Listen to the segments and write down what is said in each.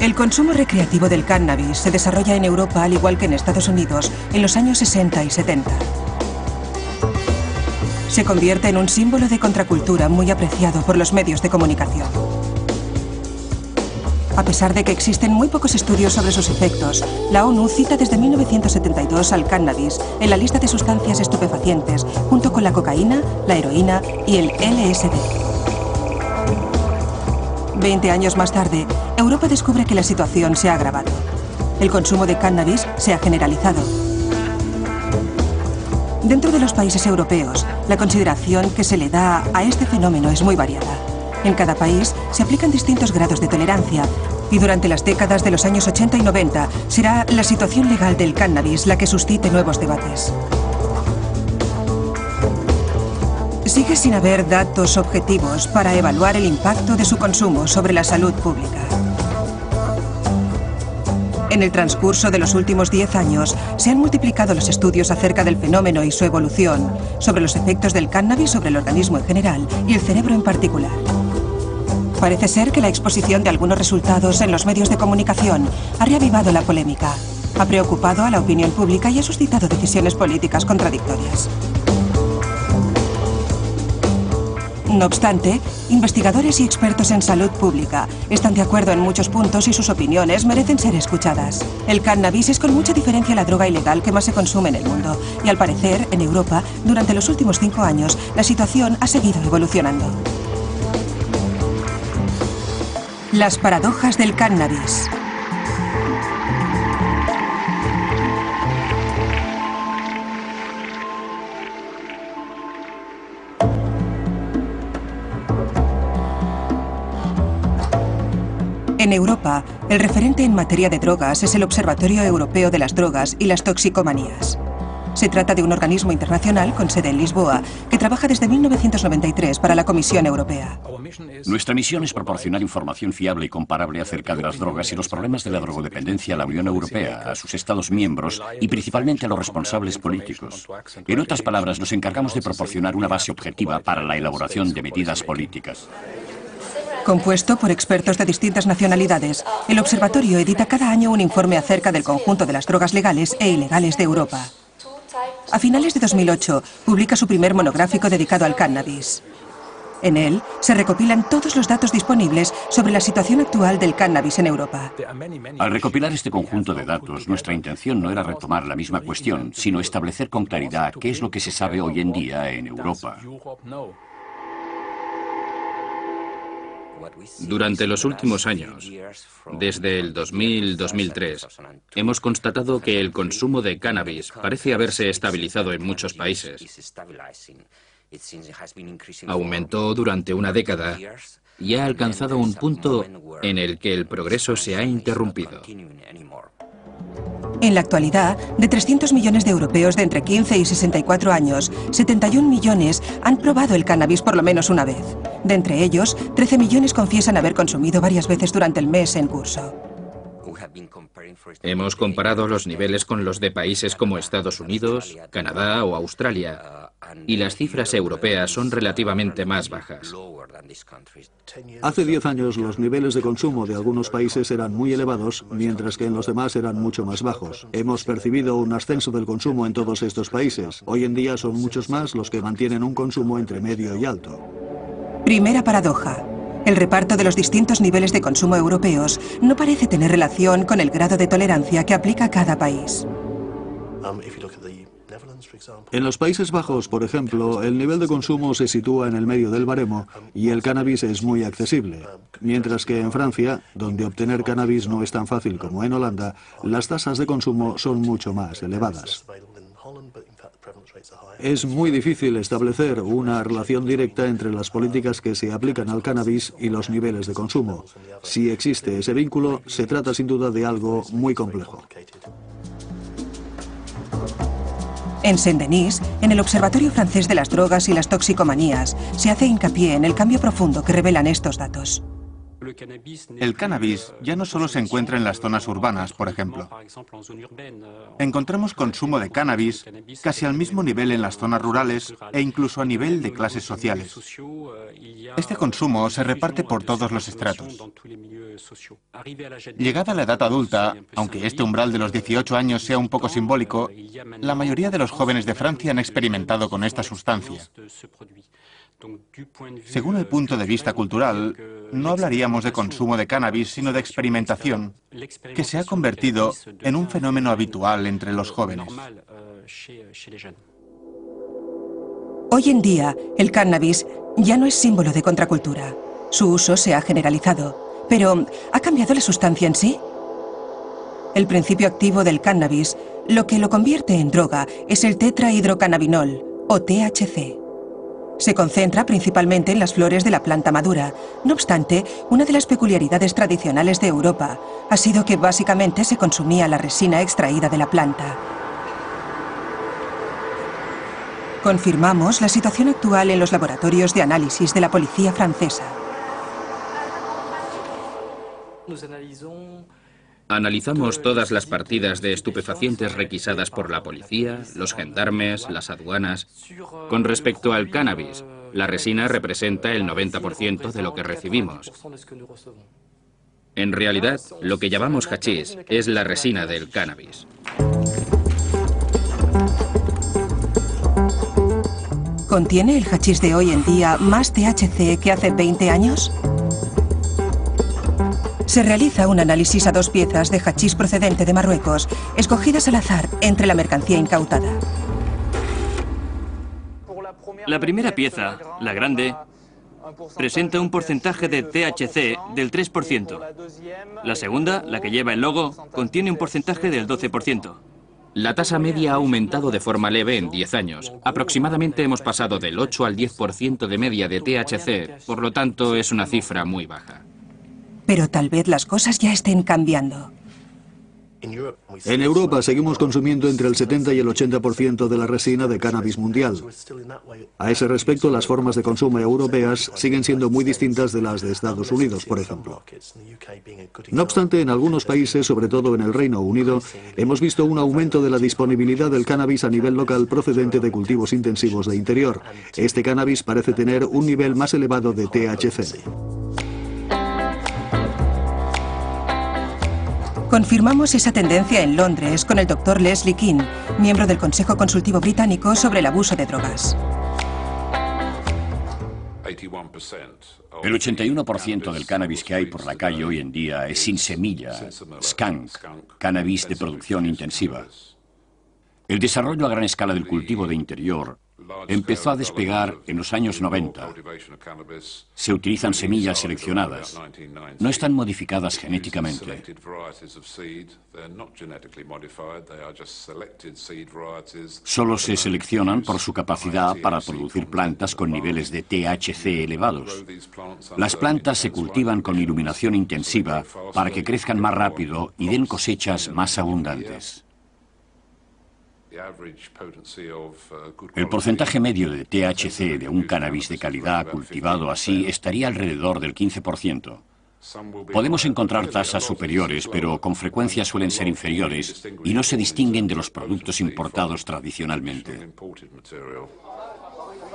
El consumo recreativo del cannabis se desarrolla en Europa al igual que en Estados Unidos en los años 60 y 70. Se convierte en un símbolo de contracultura muy apreciado por los medios de comunicación. A pesar de que existen muy pocos estudios sobre sus efectos, la ONU cita desde 1972 al cannabis en la lista de sustancias estupefacientes, junto con la cocaína, la heroína y el LSD. 20 años más tarde, Europa descubre que la situación se ha agravado. El consumo de cannabis se ha generalizado. Dentro de los países europeos, la consideración que se le da a este fenómeno es muy variada. En cada país se aplican distintos grados de tolerancia y durante las décadas de los años 80 y 90 será la situación legal del cannabis la que suscite nuevos debates. Sigue sin haber datos objetivos para evaluar el impacto de su consumo sobre la salud pública. En el transcurso de los últimos 10 años, se han multiplicado los estudios acerca del fenómeno y su evolución, sobre los efectos del cannabis sobre el organismo en general y el cerebro en particular. Parece ser que la exposición de algunos resultados en los medios de comunicación ha reavivado la polémica, ha preocupado a la opinión pública y ha suscitado decisiones políticas contradictorias. No obstante, investigadores y expertos en salud pública están de acuerdo en muchos puntos y sus opiniones merecen ser escuchadas. El cannabis es con mucha diferencia la droga ilegal que más se consume en el mundo y al parecer, en Europa, durante los últimos 5 años, la situación ha seguido evolucionando. Las paradojas del cannabis. En Europa, el referente en materia de drogas es el Observatorio Europeo de las Drogas y las Toxicomanías. Se trata de un organismo internacional con sede en Lisboa que trabaja desde 1993 para la Comisión Europea. Nuestra misión es proporcionar información fiable y comparable acerca de las drogas y los problemas de la drogodependencia a la Unión Europea, a sus Estados miembros y principalmente a los responsables políticos. En otras palabras, nos encargamos de proporcionar una base objetiva para la elaboración de medidas políticas. Compuesto por expertos de distintas nacionalidades, el observatorio edita cada año un informe acerca del conjunto de las drogas legales e ilegales de Europa. A finales de 2008, publica su primer monográfico dedicado al cannabis. En él se recopilan todos los datos disponibles sobre la situación actual del cannabis en Europa. Al recopilar este conjunto de datos, nuestra intención no era retomar la misma cuestión, sino establecer con claridad qué es lo que se sabe hoy en día en Europa. Durante los últimos años, desde el 2000-2003, hemos constatado que el consumo de cannabis parece haberse estabilizado en muchos países. Aumentó durante una década y ha alcanzado un punto en el que el progreso se ha interrumpido. En la actualidad, de 300 millones de europeos de entre 15 y 64 años, 71 millones han probado el cannabis por lo menos una vez. De entre ellos, 13 millones confiesan haber consumido varias veces durante el mes en curso. Hemos comparado los niveles con los de países como Estados Unidos, Canadá o Australia, y las cifras europeas son relativamente más bajas. Hace 10 años los niveles de consumo de algunos países eran muy elevados, mientras que en los demás eran mucho más bajos. Hemos percibido un ascenso del consumo en todos estos países. Hoy en día son muchos más los que mantienen un consumo entre medio y alto. Primera paradoja. El reparto de los distintos niveles de consumo europeos no parece tener relación con el grado de tolerancia que aplica cada país. En los Países Bajos, por ejemplo, el nivel de consumo se sitúa en el medio del baremo y el cannabis es muy accesible. Mientras que en Francia, donde obtener cannabis no es tan fácil como en Holanda, las tasas de consumo son mucho más elevadas. Es muy difícil establecer una relación directa entre las políticas que se aplican al cannabis y los niveles de consumo. Si existe ese vínculo, se trata sin duda de algo muy complejo. En Saint-Denis, en el Observatorio Francés de las Drogas y las Toxicomanías, se hace hincapié en el cambio profundo que revelan estos datos. El cannabis ya no solo se encuentra en las zonas urbanas, por ejemplo. Encontramos consumo de cannabis casi al mismo nivel en las zonas rurales e incluso a nivel de clases sociales. Este consumo se reparte por todos los estratos. Llegada a la edad adulta, aunque este umbral de los 18 años sea un poco simbólico, la mayoría de los jóvenes de Francia han experimentado con esta sustancia. Según el punto de vista cultural, no hablaríamos de consumo de cannabis, sino de experimentación, que se ha convertido en un fenómeno habitual entre los jóvenes. Hoy en día, el cannabis ya no es símbolo de contracultura. Su uso se ha generalizado. Pero, ¿ha cambiado la sustancia en sí? El principio activo del cannabis, lo que lo convierte en droga, es el tetrahidrocannabinol, o THC. Se concentra principalmente en las flores de la planta madura. No obstante, una de las peculiaridades tradicionales de Europa ha sido que básicamente se consumía la resina extraída de la planta. Confirmamos la situación actual en los laboratorios de análisis de la policía francesa. Analizamos todas las partidas de estupefacientes requisadas por la policía, los gendarmes, las aduanas. Con respecto al cannabis, la resina representa el 90% de lo que recibimos. En realidad, lo que llamamos hachís es la resina del cannabis. ¿Contiene el hachís de hoy en día más THC que hace 20 años? Se realiza un análisis a 2 piezas de hachís procedente de Marruecos, escogidas al azar entre la mercancía incautada. La primera pieza, la grande, presenta un porcentaje de THC del 3%. La segunda, la que lleva el logo, contiene un porcentaje del 12%. La tasa media ha aumentado de forma leve en 10 años. Aproximadamente hemos pasado del 8 al 10% de media de THC, por lo tanto es una cifra muy baja. Pero tal vez las cosas ya estén cambiando. En Europa seguimos consumiendo entre el 70 y el 80% de la resina de cannabis mundial. A ese respecto, las formas de consumo europeas siguen siendo muy distintas de las de Estados Unidos, por ejemplo. No obstante, en algunos países, sobre todo en el Reino Unido, hemos visto un aumento de la disponibilidad del cannabis a nivel local procedente de cultivos intensivos de interior. Este cannabis parece tener un nivel más elevado de THC. Confirmamos esa tendencia en Londres con el Dr. Leslie King, miembro del Consejo Consultivo Británico sobre el abuso de drogas. El 81% del cannabis que hay por la calle hoy en día es sin semilla, skunk, cannabis de producción intensiva. El desarrollo a gran escala del cultivo de interior empezó a despegar en los años 90. Se utilizan semillas seleccionadas. No están modificadas genéticamente. Solo se seleccionan por su capacidad para producir plantas con niveles de THC elevados. Las plantas se cultivan con iluminación intensiva para que crezcan más rápido y den cosechas más abundantes. El porcentaje medio de THC de un cannabis de calidad cultivado así estaría alrededor del 15%. Podemos encontrar tasas superiores, pero con frecuencia suelen ser inferiores y no se distinguen de los productos importados tradicionalmente.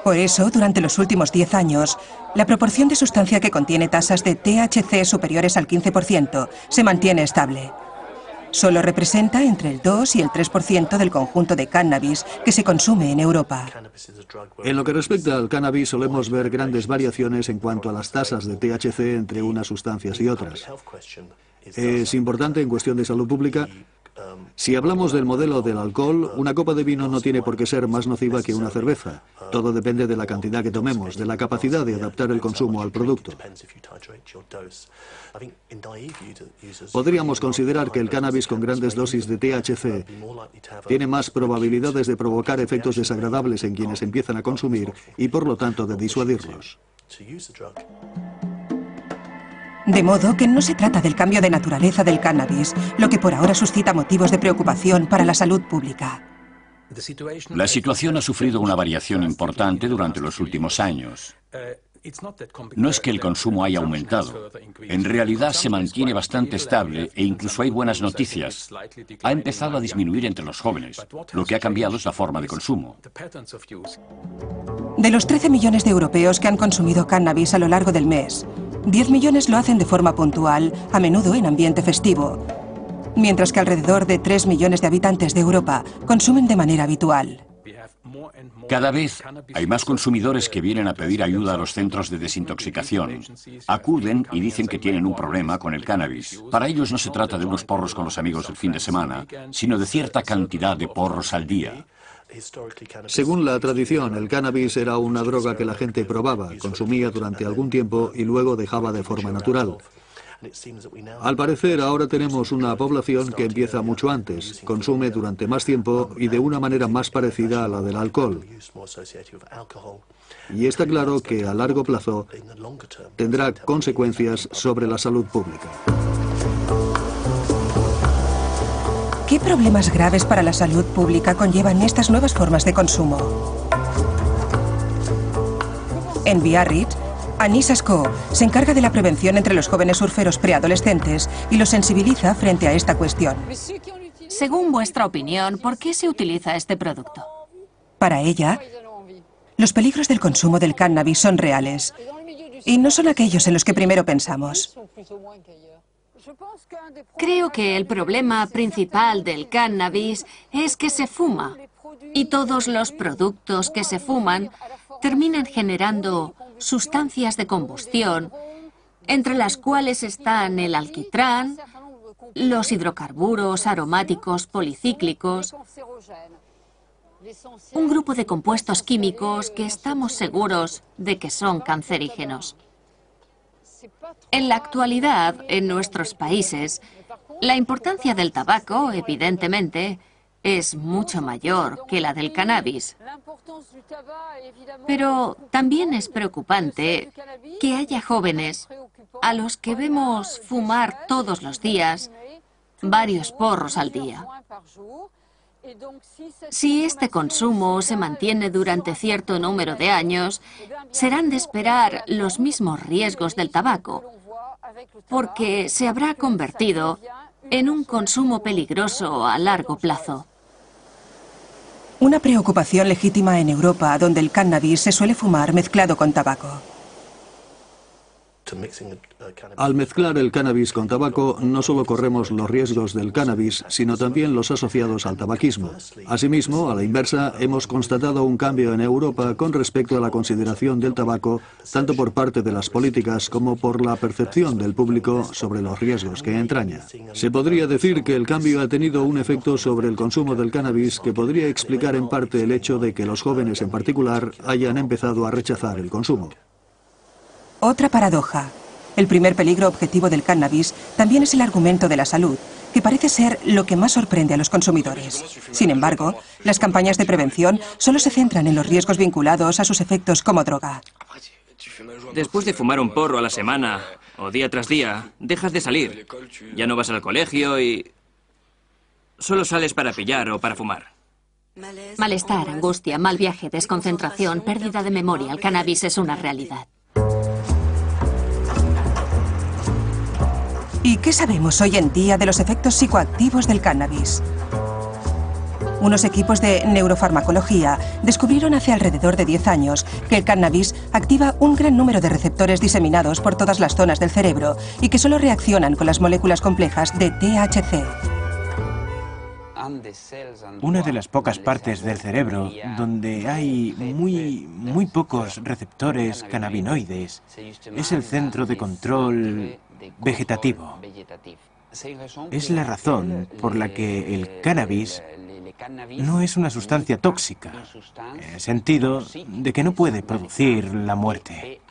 Por eso, durante los últimos 10 años, la proporción de sustancia que contiene tasas de THC superiores al 15% se mantiene estable. Solo representa entre el 2 y el 3% del conjunto de cannabis que se consume en Europa. En lo que respecta al cannabis, solemos ver grandes variaciones en cuanto a las tasas de THC entre unas sustancias y otras. Es importante en cuestión de salud pública. Si hablamos del modelo del alcohol, una copa de vino no tiene por qué ser más nociva que una cerveza. Todo depende de la cantidad que tomemos, de la capacidad de adaptar el consumo al producto. Podríamos considerar que el cannabis con grandes dosis de THC tiene más probabilidades de provocar efectos desagradables en quienes empiezan a consumir y por lo tanto de disuadirlos. De modo que no se trata del cambio de naturaleza del cannabis, lo que por ahora suscita motivos de preocupación para la salud pública. La situación ha sufrido una variación importante durante los últimos años. No es que el consumo haya aumentado. En realidad se mantiene bastante estable e incluso hay buenas noticias. Ha empezado a disminuir entre los jóvenes. Lo que ha cambiado es la forma de consumo. De los 13 millones de europeos que han consumido cannabis a lo largo del mes, 10 millones lo hacen de forma puntual, a menudo en ambiente festivo, mientras que alrededor de 3 millones de habitantes de Europa consumen de manera habitual. Cada vez hay más consumidores que vienen a pedir ayuda a los centros de desintoxicación. Acuden y dicen que tienen un problema con el cannabis. Para ellos no se trata de unos porros con los amigos el fin de semana, sino de cierta cantidad de porros al día. Según la tradición, el cannabis era una droga que la gente probaba, consumía durante algún tiempo y luego dejaba de forma natural. Al parecer, ahora tenemos una población que empieza mucho antes, consume durante más tiempo y de una manera más parecida a la del alcohol. Y está claro que a largo plazo tendrá consecuencias sobre la salud pública. ¿Qué problemas graves para la salud pública conllevan estas nuevas formas de consumo? En Biarritz, Anissa Sko se encarga de la prevención entre los jóvenes surferos preadolescentes y los sensibiliza frente a esta cuestión. Según vuestra opinión, ¿por qué se utiliza este producto? Para ella, los peligros del consumo del cannabis son reales y no son aquellos en los que primero pensamos. Creo que el problema principal del cannabis es que se fuma y todos los productos que se fuman terminan generando sustancias de combustión, entre las cuales están el alquitrán, los hidrocarburos aromáticos policíclicos, un grupo de compuestos químicos que estamos seguros de que son cancerígenos. En la actualidad, en nuestros países, la importancia del tabaco, evidentemente, es mucho mayor que la del cannabis. Pero también es preocupante que haya jóvenes a los que vemos fumar todos los días varios porros al día. Si este consumo se mantiene durante cierto número de años, serán de esperar los mismos riesgos del tabaco, porque se habrá convertido en un consumo peligroso a largo plazo. Una preocupación legítima en Europa, donde el cannabis se suele fumar mezclado con tabaco. Al mezclar el cannabis con tabaco, no solo corremos los riesgos del cannabis, sino también los asociados al tabaquismo. Asimismo, a la inversa, hemos constatado un cambio en Europa con respecto a la consideración del tabaco, tanto por parte de las políticas como por la percepción del público sobre los riesgos que entraña. Se podría decir que el cambio ha tenido un efecto sobre el consumo del cannabis que podría explicar en parte el hecho de que los jóvenes en particular hayan empezado a rechazar el consumo. Otra paradoja. El primer peligro objetivo del cannabis también es el argumento de la salud, que parece ser lo que más sorprende a los consumidores. Sin embargo, las campañas de prevención solo se centran en los riesgos vinculados a sus efectos como droga. Después de fumar un porro a la semana o día tras día, dejas de salir. Ya no vas al colegio y solo sales para pillar o para fumar. Malestar, angustia, mal viaje, desconcentración, pérdida de memoria. El cannabis es una realidad. ¿Y qué sabemos hoy en día de los efectos psicoactivos del cannabis? Unos equipos de neurofarmacología descubrieron hace alrededor de 10 años que el cannabis activa un gran número de receptores diseminados por todas las zonas del cerebro y que solo reaccionan con las moléculas complejas de THC. Una de las pocas partes del cerebro donde hay muy pocos receptores cannabinoides es el centro de control vegetativo. Es la razón por la que el cannabis no es una sustancia tóxica, en el sentido de que no puede producir la muerte.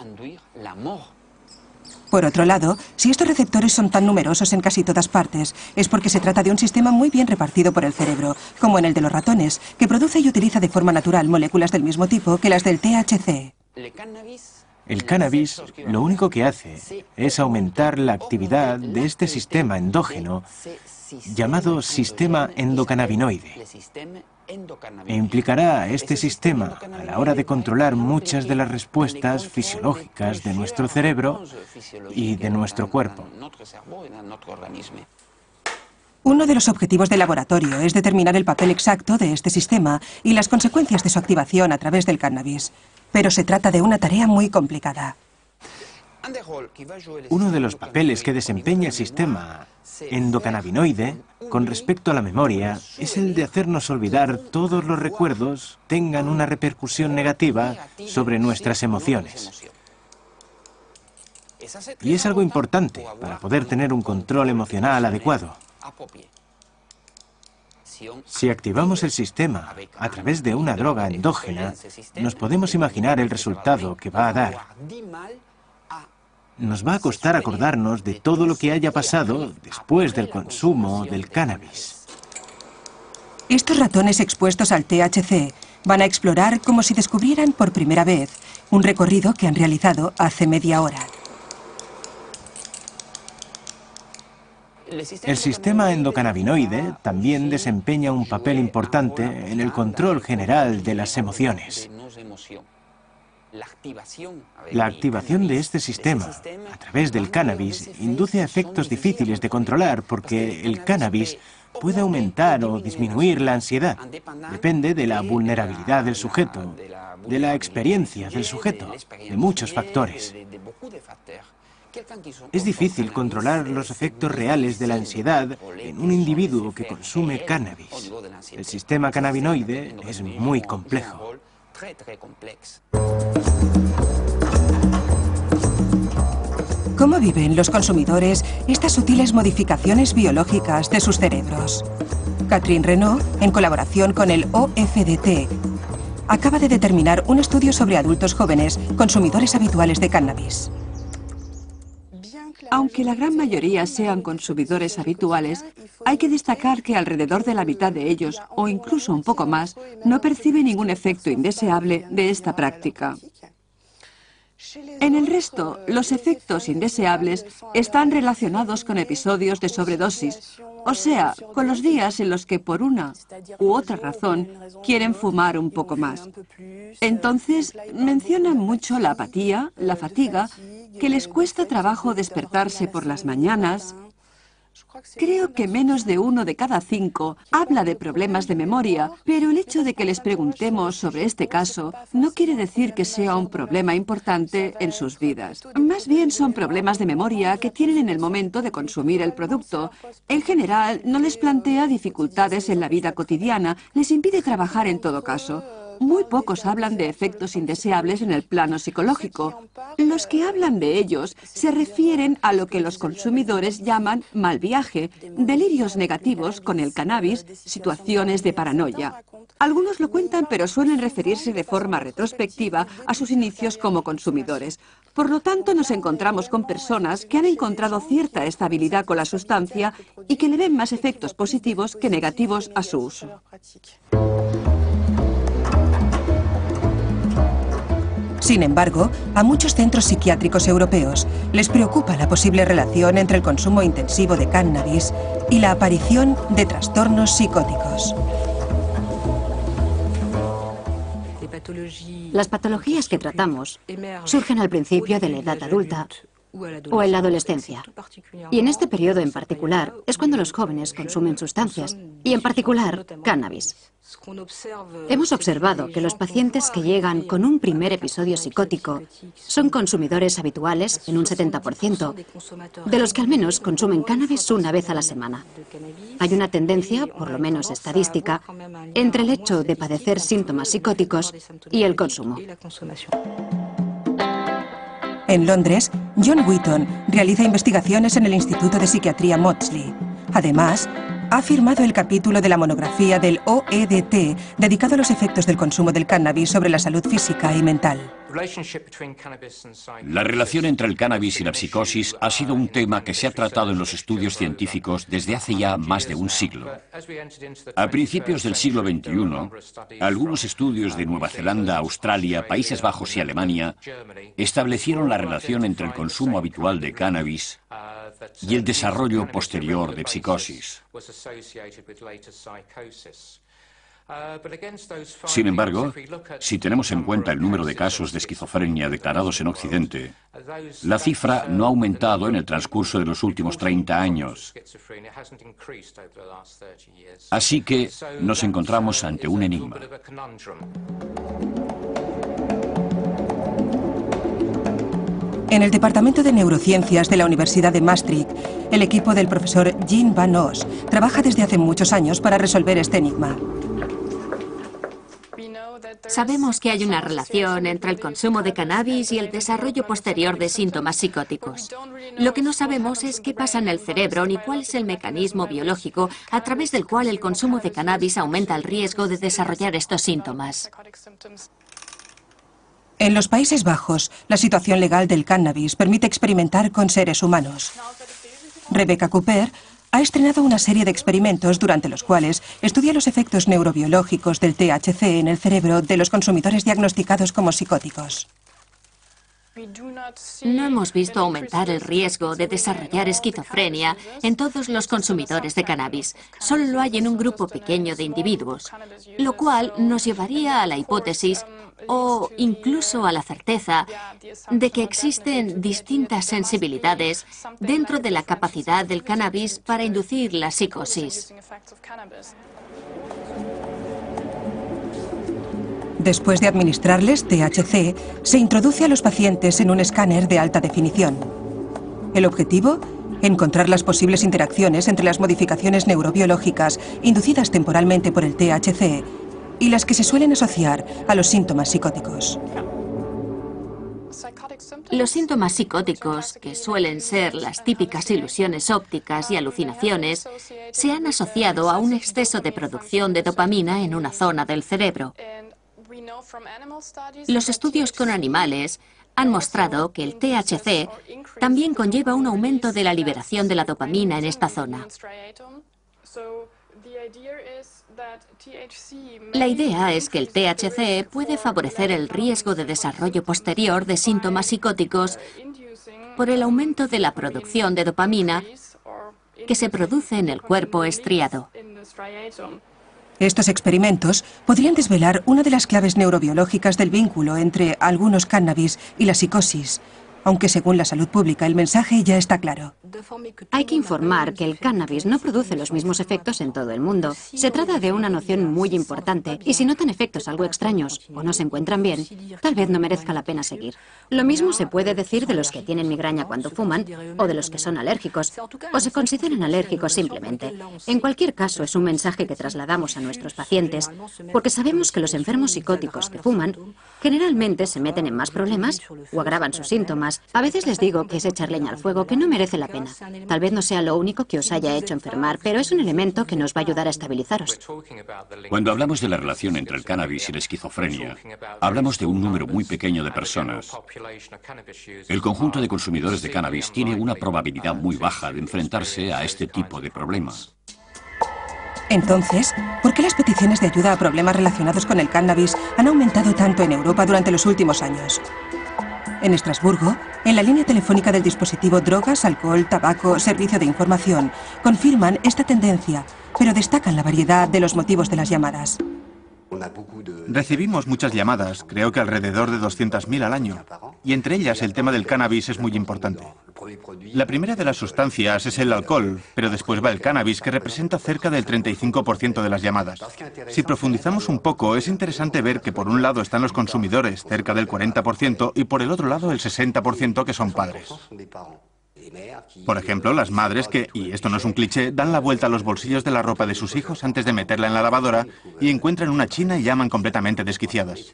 Por otro lado, si estos receptores son tan numerosos en casi todas partes, es porque se trata de un sistema muy bien repartido por el cerebro, como en el de los ratones, que produce y utiliza de forma natural moléculas del mismo tipo que las del THC. El cannabis lo único que hace es aumentar la actividad de este sistema endógeno llamado sistema endocannabinoide. E implicará a este sistema a la hora de controlar muchas de las respuestas fisiológicas de nuestro cerebro y de nuestro cuerpo. Uno de los objetivos del laboratorio es determinar el papel exacto de este sistema y las consecuencias de su activación a través del cannabis. Pero se trata de una tarea muy complicada. Uno de los papeles que desempeña el sistema endocannabinoide con respecto a la memoria es el de hacernos olvidar todos los recuerdos tengan una repercusión negativa sobre nuestras emociones. Y es algo importante para poder tener un control emocional adecuado. Si activamos el sistema a través de una droga endógena, nos podemos imaginar el resultado que va a dar. Nos va a costar acordarnos de todo lo que haya pasado después del consumo del cannabis. Estos ratones expuestos al THC van a explorar como si descubrieran por primera vez un recorrido que han realizado hace media hora. El sistema endocannabinoide también desempeña un papel importante en el control general de las emociones. La activación de este sistema a través del cannabis induce a efectos difíciles de controlar porque el cannabis puede aumentar o disminuir la ansiedad. Depende de la vulnerabilidad del sujeto, de la experiencia del sujeto, de muchos factores. Es difícil controlar los efectos reales de la ansiedad en un individuo que consume cannabis. El sistema cannabinoide es muy complejo. ¿Cómo viven los consumidores estas sutiles modificaciones biológicas de sus cerebros? Catherine Renaud, en colaboración con el OFDT, acaba de determinar un estudio sobre adultos jóvenes consumidores habituales de cannabis. Aunque la gran mayoría sean consumidores habituales, hay que destacar que alrededor de la mitad de ellos, o incluso un poco más, no percibe ningún efecto indeseable de esta práctica. En el resto, los efectos indeseables están relacionados con episodios de sobredosis, o sea, con los días en los que por una u otra razón quieren fumar un poco más. Entonces, mencionan mucho la apatía, la fatiga, que les cuesta trabajo despertarse por las mañanas. Creo que menos de 1 de cada 5 habla de problemas de memoria, pero el hecho de que les preguntemos sobre este caso no quiere decir que sea un problema importante en sus vidas. Más bien son problemas de memoria que tienen en el momento de consumir el producto. En general, no les plantea dificultades en la vida cotidiana, les impide trabajar en todo caso. Muy pocos hablan de efectos indeseables en el plano psicológico. Los que hablan de ellos se refieren a lo que los consumidores llaman mal viaje, delirios negativos con el cannabis, situaciones de paranoia. Algunos lo cuentan, pero suelen referirse de forma retrospectiva a sus inicios como consumidores. Por lo tanto, nos encontramos con personas que han encontrado cierta estabilidad con la sustancia y que le ven más efectos positivos que negativos a su uso. Sin embargo, a muchos centros psiquiátricos europeos les preocupa la posible relación entre el consumo intensivo de cannabis y la aparición de trastornos psicóticos. Las patologías que tratamos surgen al principio de la edad adulta o en la adolescencia. Y en este periodo en particular es cuando los jóvenes consumen sustancias, y en particular cannabis. Hemos observado que los pacientes que llegan con un primer episodio psicótico son consumidores habituales en un 70%, de los que al menos consumen cannabis una vez a la semana. Hay una tendencia, por lo menos estadística, entre el hecho de padecer síntomas psicóticos y el consumo. En Londres, John Wheaton realiza investigaciones en el Instituto de Psiquiatría Maudsley. Además, ha firmado el capítulo de la monografía del OEDT dedicado a los efectos del consumo del cannabis sobre la salud física y mental. La relación entre el cannabis y la psicosis ha sido un tema que se ha tratado en los estudios científicos desde hace ya más de un siglo. A principios del siglo XXI, algunos estudios de Nueva Zelanda, Australia, Países Bajos y Alemania establecieron la relación entre el consumo habitual de cannabis y el desarrollo posterior de psicosis. Sin embargo, si tenemos en cuenta el número de casos de esquizofrenia declarados en Occidente, la cifra no ha aumentado en el transcurso de los últimos 30 años. Así que nos encontramos ante un enigma. En el Departamento de Neurociencias de la Universidad de Maastricht, el equipo del profesor Jean Van Os trabaja desde hace muchos años para resolver este enigma. Sabemos que hay una relación entre el consumo de cannabis y el desarrollo posterior de síntomas psicóticos. Lo que no sabemos es qué pasa en el cerebro ni cuál es el mecanismo biológico a través del cual el consumo de cannabis aumenta el riesgo de desarrollar estos síntomas. En los Países Bajos, la situación legal del cannabis permite experimentar con seres humanos. Rebecca Cooper ha estrenado una serie de experimentos durante los cuales estudia los efectos neurobiológicos del THC en el cerebro de los consumidores diagnosticados como psicóticos. No hemos visto aumentar el riesgo de desarrollar esquizofrenia en todos los consumidores de cannabis. Solo lo hay en un grupo pequeño de individuos, lo cual nos llevaría a la hipótesis o incluso a la certeza de que existen distintas sensibilidades dentro de la capacidad del cannabis para inducir la psicosis. Después de administrarles THC, se introduce a los pacientes en un escáner de alta definición. El objetivo: encontrar las posibles interacciones entre las modificaciones neurobiológicas inducidas temporalmente por el THC y las que se suelen asociar a los síntomas psicóticos. Los síntomas psicóticos, que suelen ser las típicas ilusiones ópticas y alucinaciones, se han asociado a un exceso de producción de dopamina en una zona del cerebro. Los estudios con animales han mostrado que el THC también conlleva un aumento de la liberación de la dopamina en esta zona. La idea es que el THC puede favorecer el riesgo de desarrollo posterior de síntomas psicóticos por el aumento de la producción de dopamina que se produce en el cuerpo estriado. Estos experimentos podrían desvelar una de las claves neurobiológicas del vínculo entre algunos cannabis y la psicosis, aunque según la salud pública el mensaje ya está claro. Hay que informar que el cannabis no produce los mismos efectos en todo el mundo. Se trata de una noción muy importante y si notan efectos algo extraños o no se encuentran bien, tal vez no merezca la pena seguir. Lo mismo se puede decir de los que tienen migraña cuando fuman o de los que son alérgicos o se consideran alérgicos simplemente. En cualquier caso, es un mensaje que trasladamos a nuestros pacientes porque sabemos que los enfermos psicóticos que fuman generalmente se meten en más problemas o agravan sus síntomas. A veces les digo que es echar leña al fuego, que no merece la pena. Tal vez no sea lo único que os haya hecho enfermar, pero es un elemento que nos va a ayudar a estabilizaros. Cuando hablamos de la relación entre el cannabis y la esquizofrenia, hablamos de un número muy pequeño de personas. El conjunto de consumidores de cannabis tiene una probabilidad muy baja de enfrentarse a este tipo de problemas. Entonces, ¿por qué las peticiones de ayuda a problemas relacionados con el cannabis han aumentado tanto en Europa durante los últimos años? En Estrasburgo, en la línea telefónica del dispositivo Drogas, Alcohol, Tabaco, Servicio de Información, confirman esta tendencia, pero destacan la variedad de los motivos de las llamadas. Recibimos muchas llamadas, creo que alrededor de 200.000 al año, y entre ellas el tema del cannabis es muy importante. La primera de las sustancias es el alcohol, pero después va el cannabis, que representa cerca del 35% de las llamadas. Si profundizamos un poco, es interesante ver que por un lado están los consumidores, cerca del 40%, y por el otro lado el 60% que son padres. Por ejemplo, las madres que, y esto no es un cliché, dan la vuelta a los bolsillos de la ropa de sus hijos antes de meterla en la lavadora y encuentran una china y llaman completamente desquiciadas.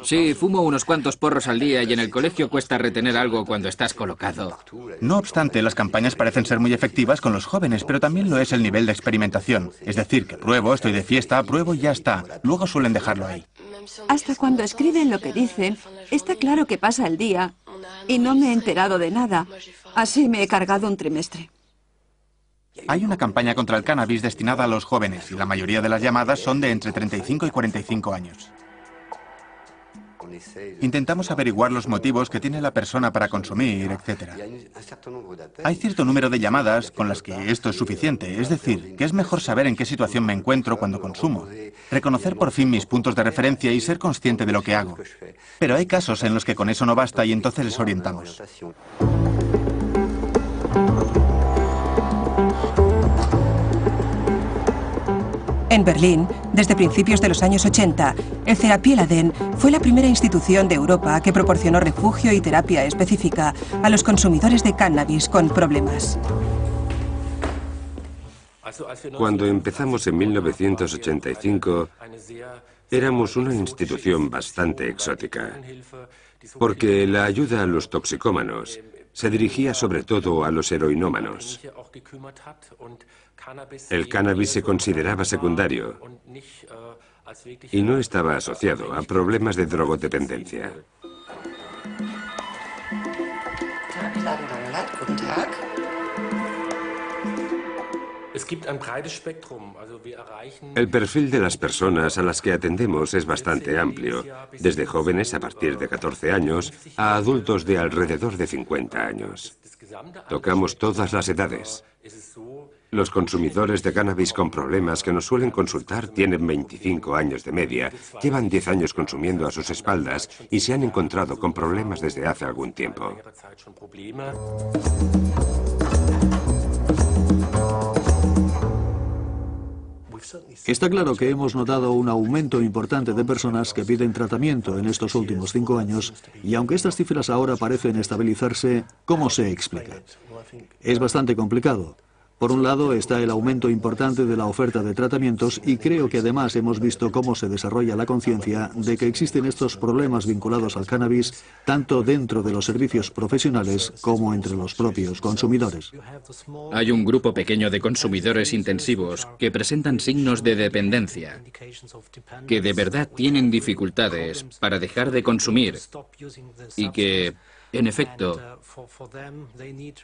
Sí, fumo unos cuantos porros al día y en el colegio cuesta retener algo cuando estás colocado. No obstante, las campañas parecen ser muy efectivas con los jóvenes, pero también lo es el nivel de experimentación. Es decir, que pruebo, estoy de fiesta, pruebo y ya está. Luego suelen dejarlo ahí. Hasta cuando escriben lo que dicen, está claro que pasa el día y no me he enterado de nada. Así me he cargado un trimestre. Hay una campaña contra el cannabis destinada a los jóvenes y la mayoría de las llamadas son de entre 35 y 45 años. Intentamos averiguar los motivos que tiene la persona para consumir, etc. Hay cierto número de llamadas con las que esto es suficiente, es decir, que es mejor saber en qué situación me encuentro cuando consumo, reconocer por fin mis puntos de referencia y ser consciente de lo que hago. Pero hay casos en los que con eso no basta y entonces les orientamos. En Berlín, desde principios de los años 80, el Therapieladen fue la primera institución de Europa que proporcionó refugio y terapia específica a los consumidores de cannabis con problemas. Cuando empezamos en 1985, éramos una institución bastante exótica, porque la ayuda a los toxicómanos se dirigía sobre todo a los heroinómanos. El cannabis se consideraba secundario y no estaba asociado a problemas de drogodependencia. El perfil de las personas a las que atendemos es bastante amplio, desde jóvenes a partir de 14 años a adultos de alrededor de 50 años. Tocamos todas las edades. Los consumidores de cannabis con problemas que nos suelen consultar tienen 25 años de media, llevan 10 años consumiendo a sus espaldas y se han encontrado con problemas desde hace algún tiempo. Está claro que hemos notado un aumento importante de personas que piden tratamiento en estos últimos 5 años, y aunque estas cifras ahora parecen estabilizarse, ¿cómo se explica? Es bastante complicado. Por un lado está el aumento importante de la oferta de tratamientos y creo que además hemos visto cómo se desarrolla la conciencia de que existen estos problemas vinculados al cannabis tanto dentro de los servicios profesionales como entre los propios consumidores. Hay un grupo pequeño de consumidores intensivos que presentan signos de dependencia, que de verdad tienen dificultades para dejar de consumir y que, en efecto,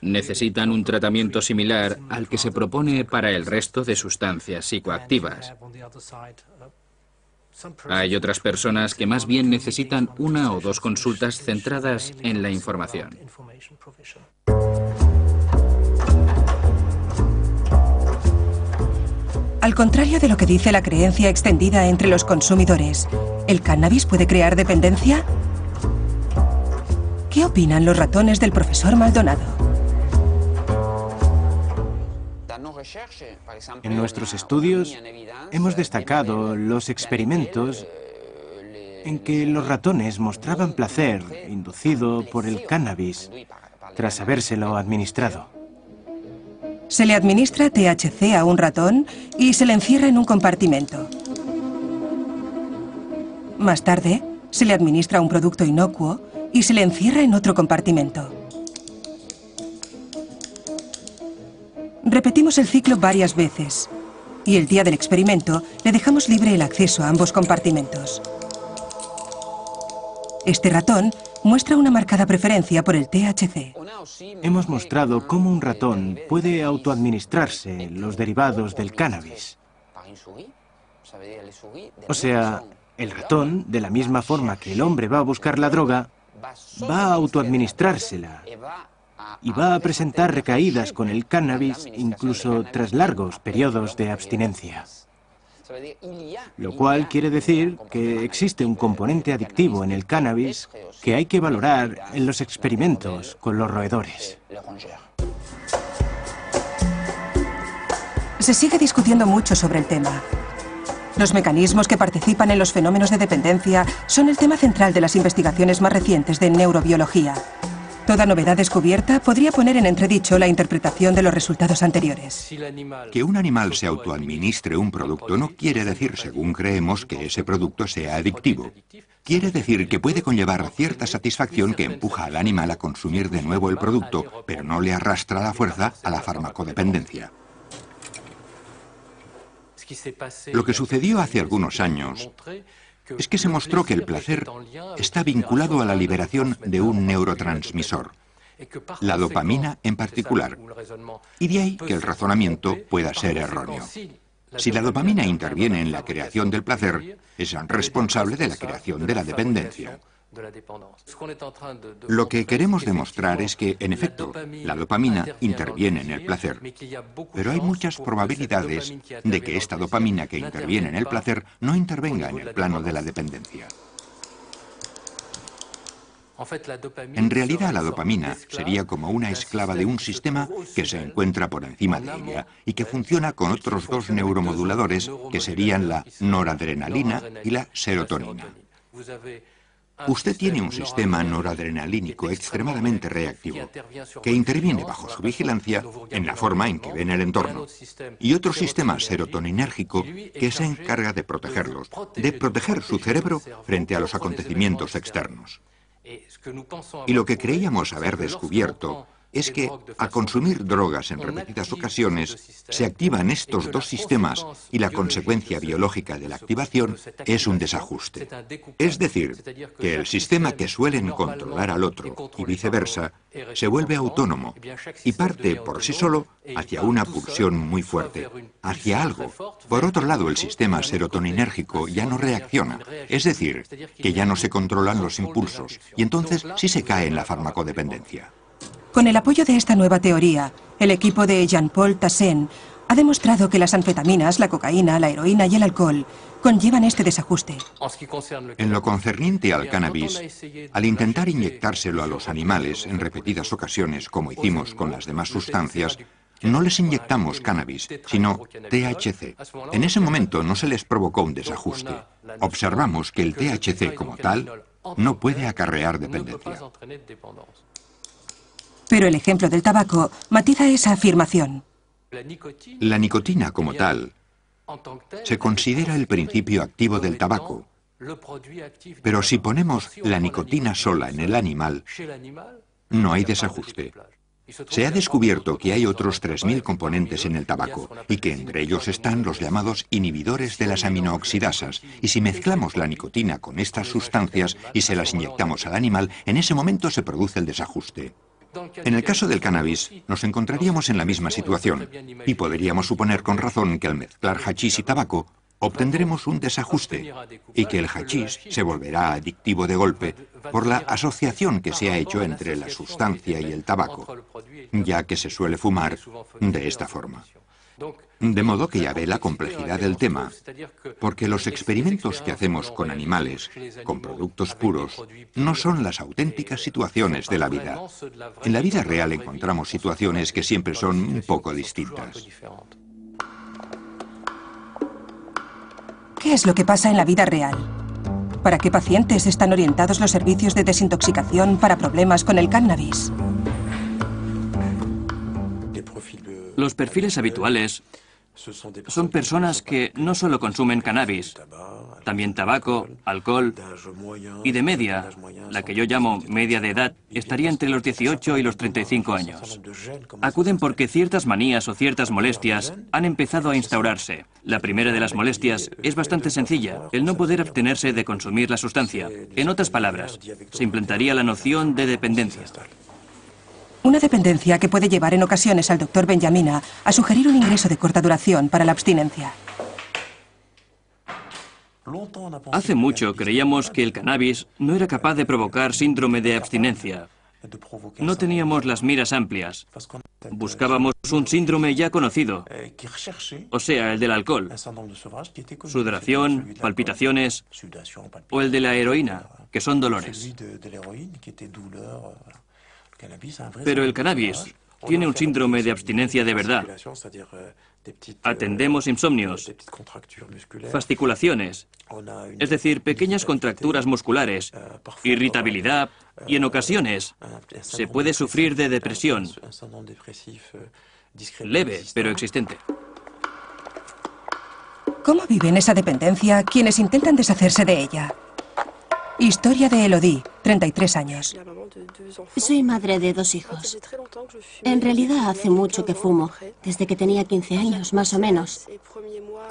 necesitan un tratamiento similar al que se propone para el resto de sustancias psicoactivas. Hay otras personas que más bien necesitan 1 o 2 consultas centradas en la información. Al contrario de lo que dice la creencia extendida entre los consumidores, ¿el cannabis puede crear dependencia? ¿Qué opinan los ratones del profesor Maldonado? En nuestros estudios hemos destacado los experimentos en que los ratones mostraban placer inducido por el cannabis tras habérselo administrado. Se le administra THC a un ratón y se le encierra en un compartimento. Más tarde, se le administra un producto inocuo y se le encierra en otro compartimento. Repetimos el ciclo varias veces y el día del experimento le dejamos libre el acceso a ambos compartimentos. Este ratón muestra una marcada preferencia por el THC. Hemos mostrado cómo un ratón puede autoadministrarse los derivados del cannabis. O sea, el ratón, de la misma forma que el hombre va a buscar la droga, va a autoadministrársela y va a presentar recaídas con el cannabis incluso tras largos periodos de abstinencia. Lo cual quiere decir que existe un componente adictivo en el cannabis que hay que valorar en los experimentos con los roedores. Se sigue discutiendo mucho sobre el tema. Los mecanismos que participan en los fenómenos de dependencia son el tema central de las investigaciones más recientes de neurobiología. Toda novedad descubierta podría poner en entredicho la interpretación de los resultados anteriores. Que un animal se autoadministre un producto no quiere decir, según creemos, que ese producto sea adictivo. Quiere decir que puede conllevar cierta satisfacción que empuja al animal a consumir de nuevo el producto, pero no le arrastra a la fuerza a la farmacodependencia. Lo que sucedió hace algunos años es que se mostró que el placer está vinculado a la liberación de un neurotransmisor, la dopamina en particular, y de ahí que el razonamiento pueda ser erróneo. Si la dopamina interviene en la creación del placer, es responsable de la creación de la dependencia. Lo que queremos demostrar es que, en efecto, la dopamina interviene en el placer, pero hay muchas probabilidades de que esta dopamina que interviene en el placer no intervenga en el plano de la dependencia. En realidad, la dopamina sería como una esclava de un sistema que se encuentra por encima de ella y que funciona con otros dos neuromoduladores que serían la noradrenalina y la serotonina. Usted tiene un sistema noradrenalínico extremadamente reactivo, que interviene bajo su vigilancia en la forma en que ve en el entorno, y otro sistema serotoninérgico que se encarga de protegerlos, de proteger su cerebro frente a los acontecimientos externos. Y lo que creíamos haber descubierto es que, al consumir drogas en repetidas ocasiones, se activan estos dos sistemas y la consecuencia biológica de la activación es un desajuste. Es decir, que el sistema que suelen controlar al otro y viceversa se vuelve autónomo y parte por sí solo hacia una pulsión muy fuerte, hacia algo. Por otro lado, el sistema serotoninérgico ya no reacciona, es decir, que ya no se controlan los impulsos y entonces sí se cae en la farmacodependencia. Con el apoyo de esta nueva teoría, el equipo de Jean-Paul Tassin ha demostrado que las anfetaminas, la cocaína, la heroína y el alcohol conllevan este desajuste. En lo concerniente al cannabis, al intentar inyectárselo a los animales en repetidas ocasiones, como hicimos con las demás sustancias, no les inyectamos cannabis, sino THC. En ese momento no se les provocó un desajuste. Observamos que el THC como tal no puede acarrear dependencia. Pero el ejemplo del tabaco matiza esa afirmación. La nicotina como tal se considera el principio activo del tabaco, pero si ponemos la nicotina sola en el animal, no hay desajuste. Se ha descubierto que hay otros 3.000 componentes en el tabaco y que entre ellos están los llamados inhibidores de las aminooxidasas, y si mezclamos la nicotina con estas sustancias y se las inyectamos al animal, en ese momento se produce el desajuste. En el caso del cannabis, nos encontraríamos en la misma situación, y podríamos suponer con razón que al mezclar hachís y tabaco, obtendremos un desajuste, y que el hachís se volverá adictivo de golpe por la asociación que se ha hecho entre la sustancia y el tabaco, ya que se suele fumar de esta forma. De modo que ya ve la complejidad del tema, porque los experimentos que hacemos con animales, con productos puros, no son las auténticas situaciones de la vida. En la vida real encontramos situaciones que siempre son un poco distintas. ¿Qué es lo que pasa en la vida real? ¿Para qué pacientes están orientados los servicios de desintoxicación para problemas con el cannabis? Los perfiles habituales son personas que no solo consumen cannabis, también tabaco, alcohol, y de media, la que yo llamo media de edad, estaría entre los 18 y los 35 años. Acuden porque ciertas manías o ciertas molestias han empezado a instaurarse. La primera de las molestias es bastante sencilla, el no poder abstenerse de consumir la sustancia. En otras palabras, se implantaría la noción de dependencia. Una dependencia que puede llevar en ocasiones al doctor Benjamina a sugerir un ingreso de corta duración para la abstinencia. Hace mucho creíamos que el cannabis no era capaz de provocar síndrome de abstinencia. No teníamos las miras amplias. Buscábamos un síndrome ya conocido, o sea, el del alcohol, sudoración, palpitaciones, o el de la heroína, que son dolores. Pero el cannabis tiene un síndrome de abstinencia de verdad. Atendemos insomnios, fasciculaciones, es decir, pequeñas contracturas musculares, irritabilidad y en ocasiones se puede sufrir de depresión, leve pero existente. ¿Cómo viven esa dependencia quienes intentan deshacerse de ella? Historia de Elodie, 33 años. Soy madre de 2 hijos. En realidad hace mucho que fumo, desde que tenía 15 años, más o menos.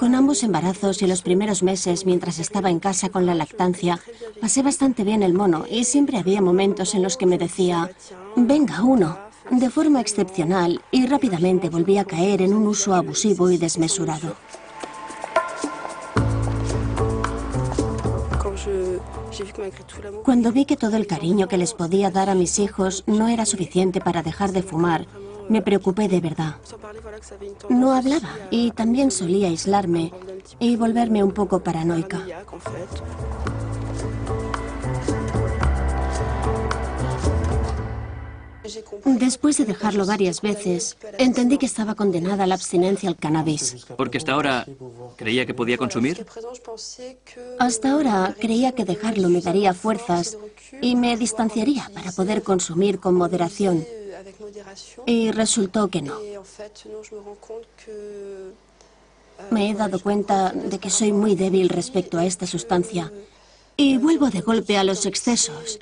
Con ambos embarazos y los primeros meses, mientras estaba en casa con la lactancia, pasé bastante bien el mono y siempre había momentos en los que me decía, venga, uno, de forma excepcional, y rápidamente volví a caer en un uso abusivo y desmesurado. Cuando vi que todo el cariño que les podía dar a mis hijos no era suficiente para dejar de fumar, me preocupé de verdad. No hablaba y también solía aislarme y volverme un poco paranoica. Después de dejarlo varias veces, entendí que estaba condenada a la abstinencia al cannabis. Porque hasta ahora creía que podía consumir. Hasta ahora creía que dejarlo me daría fuerzas y me distanciaría para poder consumir con moderación. Y resultó que no. Me he dado cuenta de que soy muy débil respecto a esta sustancia y vuelvo de golpe a los excesos,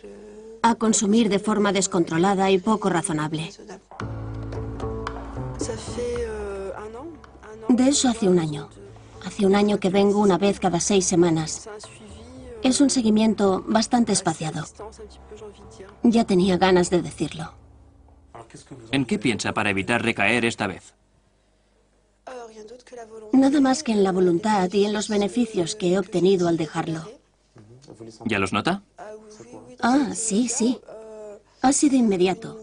a consumir de forma descontrolada y poco razonable. De eso hace un año. Hace un año que vengo una vez cada 6 semanas. Es un seguimiento bastante espaciado. Ya tenía ganas de decirlo. ¿En qué piensa para evitar recaer esta vez? Nada más que en la voluntad y en los beneficios que he obtenido al dejarlo. ¿Ya los nota? Ah, sí, sí. Ha sido inmediato.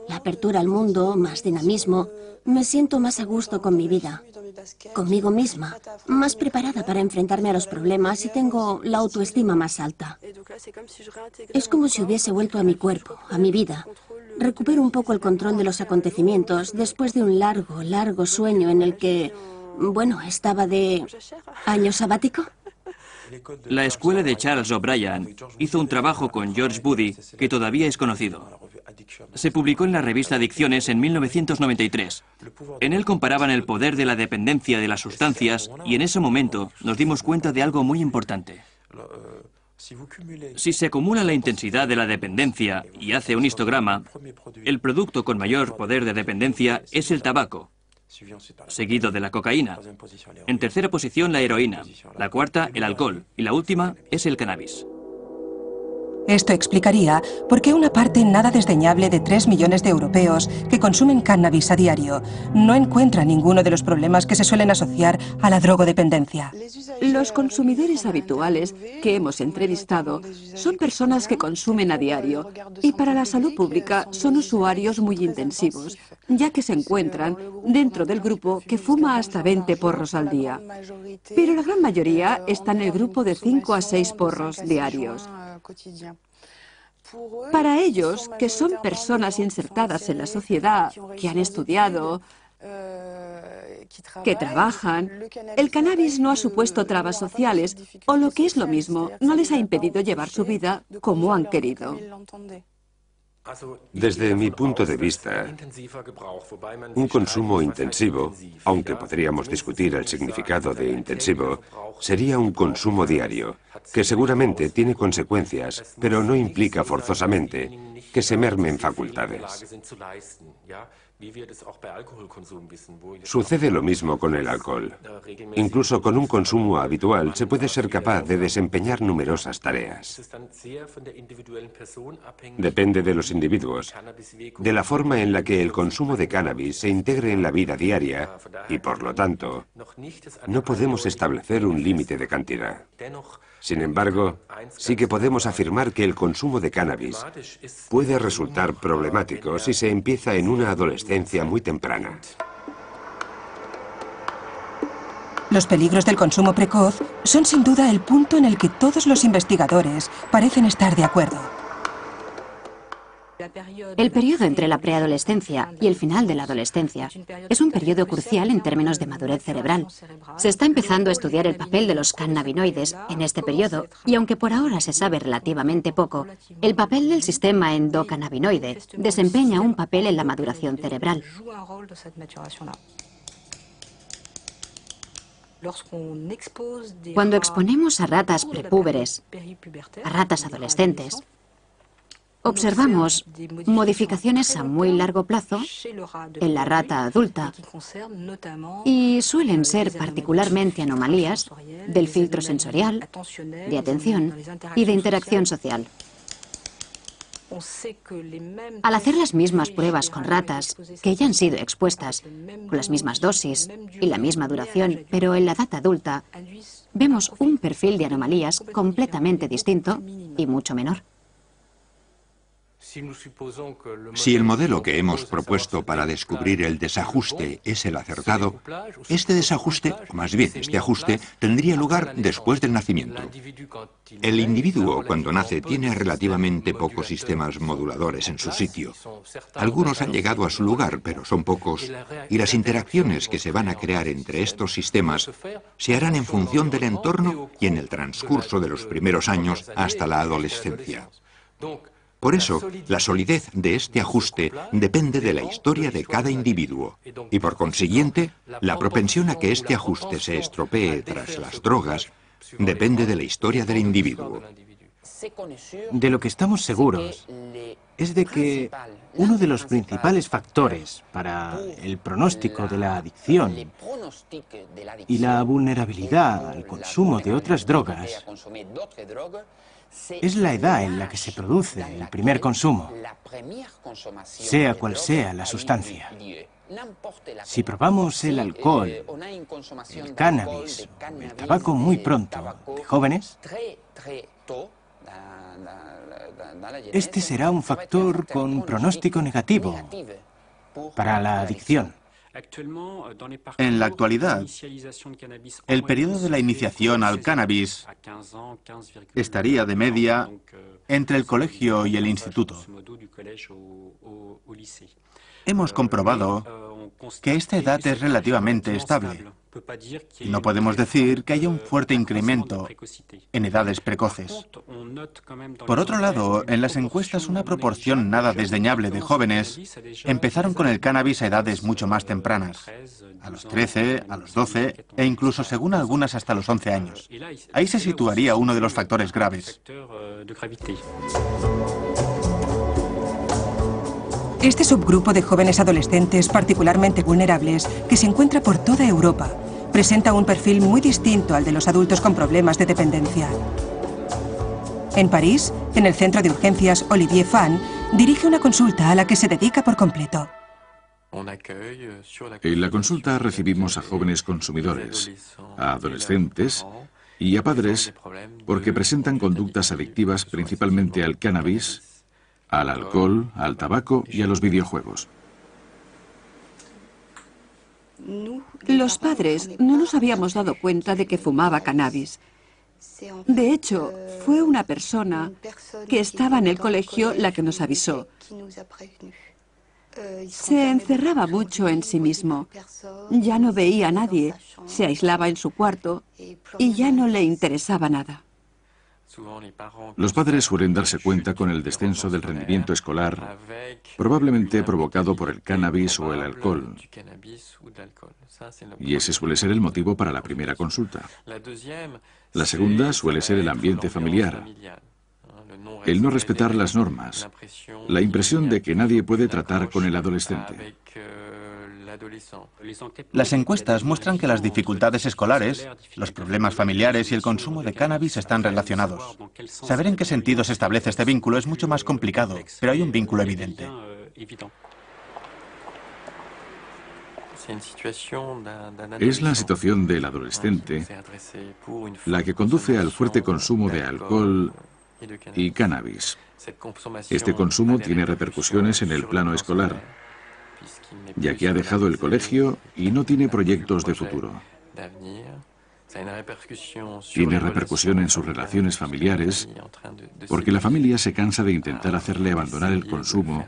La apertura al mundo, más dinamismo. Me siento más a gusto con mi vida, conmigo misma, más preparada para enfrentarme a los problemas y tengo la autoestima más alta. Es como si hubiese vuelto a mi cuerpo, a mi vida. Recupero un poco el control de los acontecimientos después de un largo, largo sueño en el que, bueno, estaba de año sabático. La escuela de Charles O'Brien hizo un trabajo con George Buddy que todavía es conocido. Se publicó en la revista Adicciones en 1993. En él comparaban el poder de la dependencia de las sustancias y en ese momento nos dimos cuenta de algo muy importante. Si se acumula la intensidad de la dependencia y hace un histograma, el producto con mayor poder de dependencia es el tabaco, seguido de la cocaína. En tercera posición, la heroína. La cuarta, el alcohol. Y la última es el cannabis. Esto explicaría por qué una parte nada desdeñable de 3 millones de europeos que consumen cannabis a diario no encuentra ninguno de los problemas que se suelen asociar a la drogodependencia. Los consumidores habituales que hemos entrevistado son personas que consumen a diario y para la salud pública son usuarios muy intensivos, ya que se encuentran dentro del grupo que fuma hasta 20 porros al día. Pero la gran mayoría está en el grupo de 5 a 6 porros diarios. Para ellos, que son personas insertadas en la sociedad, que han estudiado, que trabajan, el cannabis no ha supuesto trabas sociales o, lo que es lo mismo, no les ha impedido llevar su vida como han querido. Desde mi punto de vista, un consumo intensivo, aunque podríamos discutir el significado de intensivo, sería un consumo diario, que seguramente tiene consecuencias, pero no implica forzosamente que se mermen facultades. Sucede lo mismo con el alcohol. Incluso con un consumo habitual se puede ser capaz de desempeñar numerosas tareas. Depende de los individuos, de la forma en la que el consumo de cannabis se integre en la vida diaria y, por lo tanto, no podemos establecer un límite de cantidad. Sin embargo, sí que podemos afirmar que el consumo de cannabis puede resultar problemático si se empieza en una adolescencia muy temprana. Los peligros del consumo precoz son sin duda el punto en el que todos los investigadores parecen estar de acuerdo. El periodo entre la preadolescencia y el final de la adolescencia es un periodo crucial en términos de madurez cerebral. Se está empezando a estudiar el papel de los cannabinoides en este periodo y aunque por ahora se sabe relativamente poco, el papel del sistema endocannabinoide desempeña un papel en la maduración cerebral. Cuando exponemos a ratas prepúberes, a ratas adolescentes, observamos modificaciones a muy largo plazo en la rata adulta y suelen ser particularmente anomalías del filtro sensorial, de atención y de interacción social. Al hacer las mismas pruebas con ratas, que ya han sido expuestas, con las mismas dosis y la misma duración, pero en la edad adulta, vemos un perfil de anomalías completamente distinto y mucho menor. Si el modelo que hemos propuesto para descubrir el desajuste es el acertado, este desajuste, o más bien este ajuste, tendría lugar después del nacimiento. El individuo, cuando nace, tiene relativamente pocos sistemas moduladores en su sitio. Algunos han llegado a su lugar, pero son pocos, y las interacciones que se van a crear entre estos sistemas se harán en función del entorno y en el transcurso de los primeros años hasta la adolescencia. Por eso, la solidez de este ajuste depende de la historia de cada individuo y, por consiguiente, la propensión a que este ajuste se estropee tras las drogas depende de la historia del individuo. De lo que estamos seguros es de que uno de los principales factores para el pronóstico de la adicción y la vulnerabilidad al consumo de otras drogas es la edad en la que se produce el primer consumo, sea cual sea la sustancia. Si probamos el alcohol, el cannabis, el tabaco muy pronto, de jóvenes, este será un factor con pronóstico negativo para la adicción. En la actualidad, el periodo de la iniciación al cannabis estaría de media entre el colegio y el instituto. Hemos comprobado que esta edad es relativamente estable. No podemos decir que haya un fuerte incremento en edades precoces. Por otro lado, en las encuestas una proporción nada desdeñable de jóvenes empezaron con el cannabis a edades mucho más tempranas, a los 13, a los 12 e incluso, según algunas, hasta los 11 años. Ahí se situaría uno de los factores graves. Este subgrupo de jóvenes adolescentes particularmente vulnerables, que se encuentra por toda Europa, presenta un perfil muy distinto al de los adultos con problemas de dependencia. En París, en el centro de urgencias Olivier Fan, dirige una consulta a la que se dedica por completo. En la consulta recibimos a jóvenes consumidores, a adolescentes y a padres porque presentan conductas adictivas principalmente al cannabis, al alcohol, al tabaco y a los videojuegos. Los padres no nos habíamos dado cuenta de que fumaba cannabis. De hecho, fue una persona que estaba en el colegio la que nos avisó. Se encerraba mucho en sí mismo. Ya no veía a nadie, se aislaba en su cuarto y ya no le interesaba nada. Los padres suelen darse cuenta con el descenso del rendimiento escolar, probablemente provocado por el cannabis o el alcohol. Y ese suele ser el motivo para la primera consulta. La segunda suele ser el ambiente familiar, el no respetar las normas, la impresión de que nadie puede tratar con el adolescente. Las encuestas muestran que las dificultades escolares, los problemas familiares y el consumo de cannabis están relacionados. Saber en qué sentido se establece este vínculo es mucho más complicado, pero hay un vínculo evidente. Es la situación del adolescente la que conduce al fuerte consumo de alcohol y cannabis. Este consumo tiene repercusiones en el plano escolar, ya que ha dejado el colegio y no tiene proyectos de futuro. Tiene repercusión en sus relaciones familiares, porque la familia se cansa de intentar hacerle abandonar el consumo,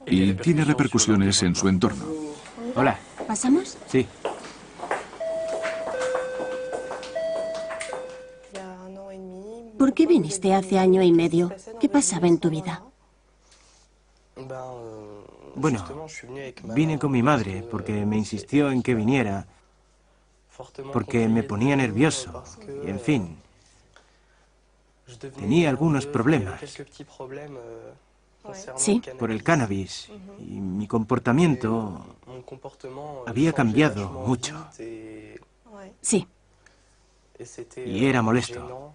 y tiene repercusiones en su entorno. Hola. ¿Pasamos? Sí. ¿Por qué viniste hace año y medio? ¿Qué pasaba en tu vida? Bueno, vine con mi madre porque me insistió en que viniera, porque me ponía nervioso y, en fin, tenía algunos problemas. Sí. Por el cannabis, y mi comportamiento había cambiado mucho. Sí. Y era molesto.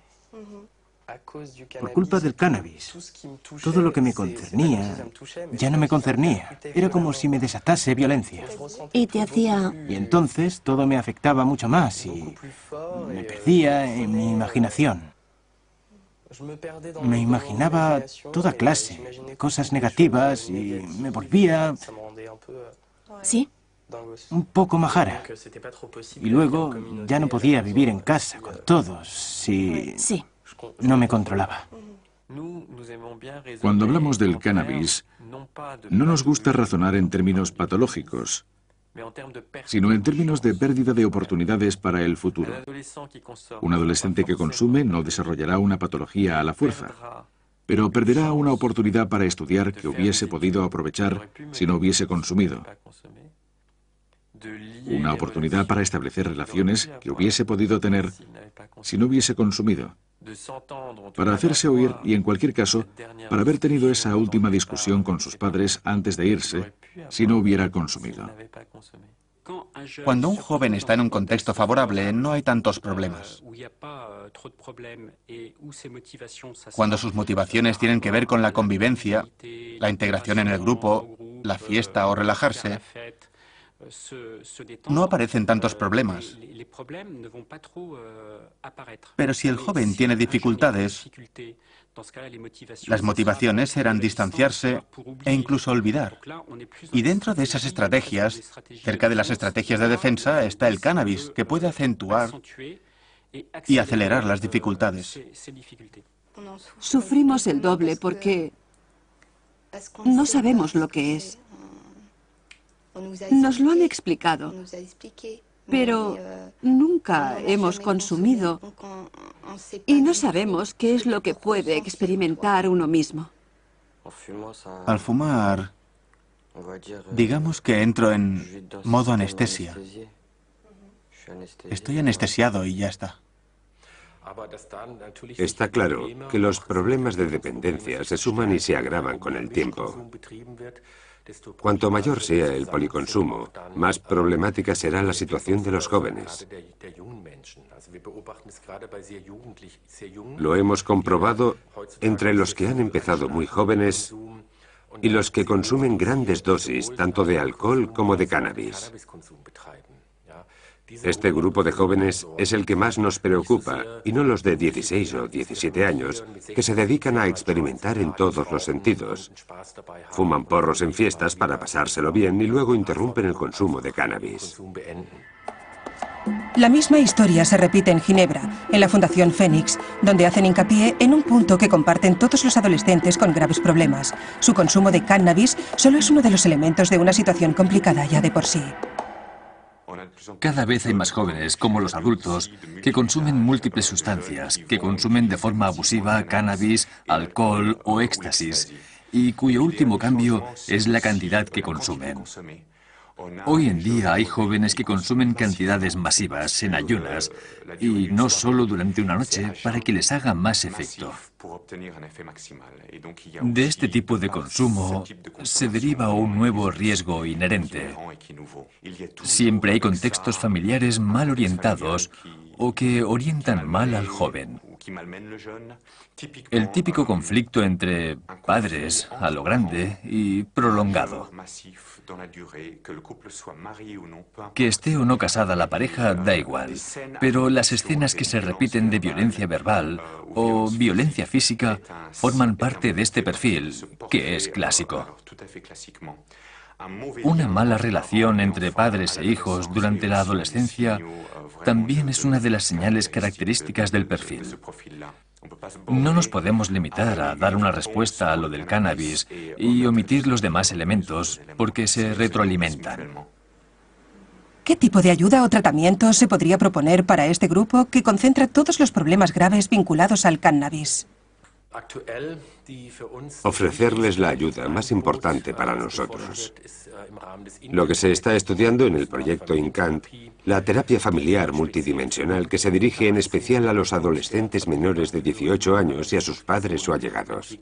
Por culpa del cannabis. Todo lo que me concernía ya no me concernía. Era como si me desatase violencia. Y te hacía... Y entonces todo me afectaba mucho más y me perdía en mi imaginación. Me imaginaba toda clase de cosas negativas y me volvía... ¿Sí? Un poco majara. Y luego ya no podía vivir en casa con todos si no me controlaba. Cuando hablamos del cannabis, no nos gusta razonar en términos patológicos, sino en términos de pérdida de oportunidades para el futuro. Un adolescente que consume no desarrollará una patología a la fuerza, pero perderá una oportunidad para estudiar que hubiese podido aprovechar si no hubiese consumido. Una oportunidad para establecer relaciones que hubiese podido tener si no hubiese consumido. Para hacerse oír y, en cualquier caso, para haber tenido esa última discusión con sus padres antes de irse si no hubiera consumido. Cuando un joven está en un contexto favorable, no hay tantos problemas. Cuando sus motivaciones tienen que ver con la convivencia, la integración en el grupo, la fiesta o relajarse, no aparecen tantos problemas. Pero si el joven tiene dificultades, las motivaciones serán distanciarse e incluso olvidar. Y dentro de esas estrategias, cerca de las estrategias de defensa, está el cannabis, que puede acentuar y acelerar las dificultades. Sufrimos el doble porque no sabemos lo que es. Nos lo han explicado, pero nunca hemos consumido y no sabemos qué es lo que puede experimentar uno mismo. Al fumar, digamos que entro en modo anestesia. Estoy anestesiado y ya está. Está claro que los problemas de dependencia se suman y se agravan con el tiempo. Cuanto mayor sea el policonsumo, más problemática será la situación de los jóvenes. Lo hemos comprobado entre los que han empezado muy jóvenes y los que consumen grandes dosis, tanto de alcohol como de cannabis. Este grupo de jóvenes es el que más nos preocupa, y no los de 16 o 17 años, que se dedican a experimentar en todos los sentidos. Fuman porros en fiestas para pasárselo bien y luego interrumpen el consumo de cannabis. La misma historia se repite en Ginebra, en la Fundación Fénix, donde hacen hincapié en un punto que comparten todos los adolescentes con graves problemas. Su consumo de cannabis solo es uno de los elementos de una situación complicada ya de por sí. Cada vez hay más jóvenes, como los adultos, que consumen múltiples sustancias, que consumen de forma abusiva cannabis, alcohol o éxtasis, y cuyo último cambio es la cantidad que consumen. Hoy en día hay jóvenes que consumen cantidades masivas en ayunas, y no solo durante una noche, para que les haga más efecto. De este tipo de consumo se deriva un nuevo riesgo inherente. Siempre hay contextos familiares mal orientados o que orientan mal al joven. El típico conflicto entre padres a lo grande y prolongado. Que esté o no casada la pareja da igual, pero las escenas que se repiten de violencia verbal o violencia física forman parte de este perfil, que es clásico. Una mala relación entre padres e hijos durante la adolescencia también es una de las señales características del perfil. No nos podemos limitar a dar una respuesta a lo del cannabis y omitir los demás elementos porque se retroalimentan. ¿Qué tipo de ayuda o tratamiento se podría proponer para este grupo que concentra todos los problemas graves vinculados al cannabis? Ofrecerles la ayuda más importante para nosotros. Lo que se está estudiando en el proyecto INCANT, la terapia familiar multidimensional que se dirige en especial a los adolescentes menores de 18 años y a sus padres o allegados.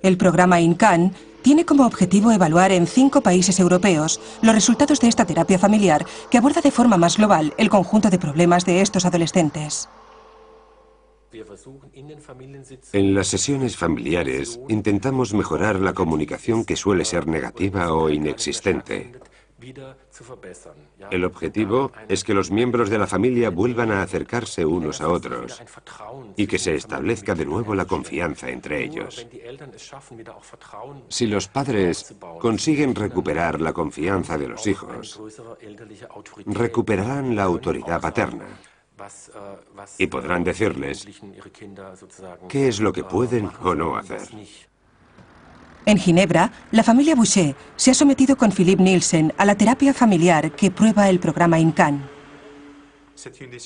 El programa INCAN tiene como objetivo evaluar en 5 países europeos los resultados de esta terapia familiar que aborda de forma más global el conjunto de problemas de estos adolescentes. En las sesiones familiares intentamos mejorar la comunicación que suele ser negativa o inexistente. El objetivo es que los miembros de la familia vuelvan a acercarse unos a otros y que se establezca de nuevo la confianza entre ellos. Si los padres consiguen recuperar la confianza de los hijos, recuperarán la autoridad paterna y podrán decirles qué es lo que pueden o no hacer. En Ginebra, la familia Boucher se ha sometido con Philippe Nielsen a la terapia familiar que prueba el programa INCAN.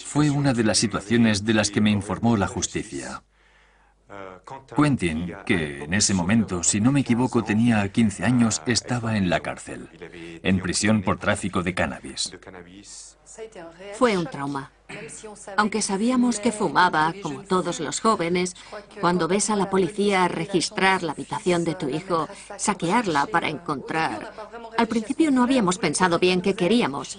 Fue una de las situaciones de las que me informó la justicia. Quentin, que en ese momento, si no me equivoco, tenía 15 años, estaba en la cárcel, en prisión por tráfico de cannabis. Fue un trauma. Aunque sabíamos que fumaba, como todos los jóvenes, cuando ves a la policía registrar la habitación de tu hijo, saquearla para encontrar... Al principio no habíamos pensado bien qué queríamos.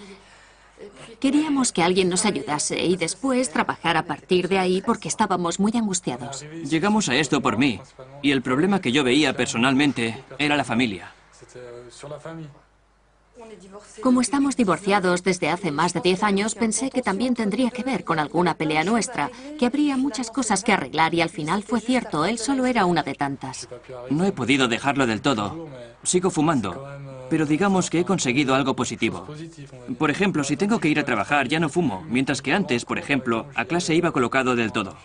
Queríamos que alguien nos ayudase y después trabajar a partir de ahí porque estábamos muy angustiados. Llegamos a esto por mí, y el problema que yo veía personalmente era la familia. Como estamos divorciados desde hace más de 10 años, pensé que también tendría que ver con alguna pelea nuestra, que habría muchas cosas que arreglar y al final fue cierto, él solo era una de tantas. No he podido dejarlo del todo. Sigo fumando, pero digamos que he conseguido algo positivo. Por ejemplo, si tengo que ir a trabajar ya no fumo, mientras que antes, por ejemplo, a clase iba colocado del todo.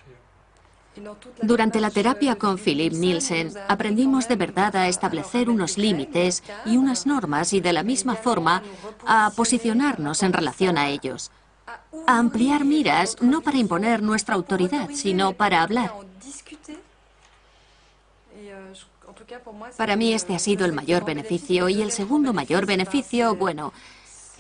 Durante la terapia con Philippe Nielsen, aprendimos de verdad a establecer unos límites y unas normas y de la misma forma a posicionarnos en relación a ellos. A ampliar miras, no para imponer nuestra autoridad, sino para hablar. Para mí este ha sido el mayor beneficio y el segundo mayor beneficio, bueno,